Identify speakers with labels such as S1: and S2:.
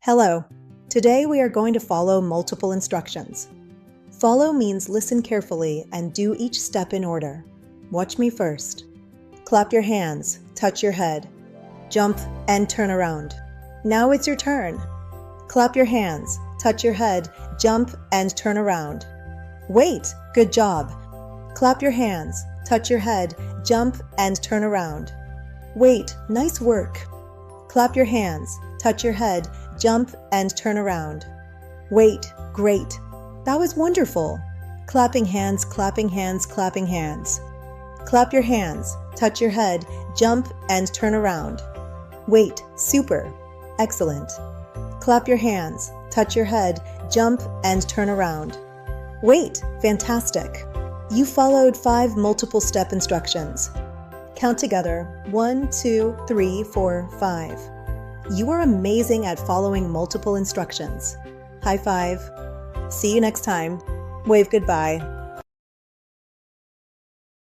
S1: Hello. Today we are going to follow multiple instructions. Follow means listen carefully and do each step in order. Watch me first. Clap your hands, touch your head, jump and turn around. Now it's your turn. Clap your hands, touch your head, jump and turn around. Wait, good job. Clap your hands, touch your head, jump and turn around. Wait, nice work. Clap your hands, touch your head, jump and turn around. Wait, great. That was wonderful. Clapping hands, clapping hands, clapping hands. Clap your hands, touch your head, jump and turn around. Wait, super. Excellent. Clap your hands, touch your head, jump and turn around. Wait, fantastic. You followed 5 multiple step instructions. Count together 1, 2, 3, 4, 5. You are amazing at following multiple instructions. High five. See you next time. Wave goodbye.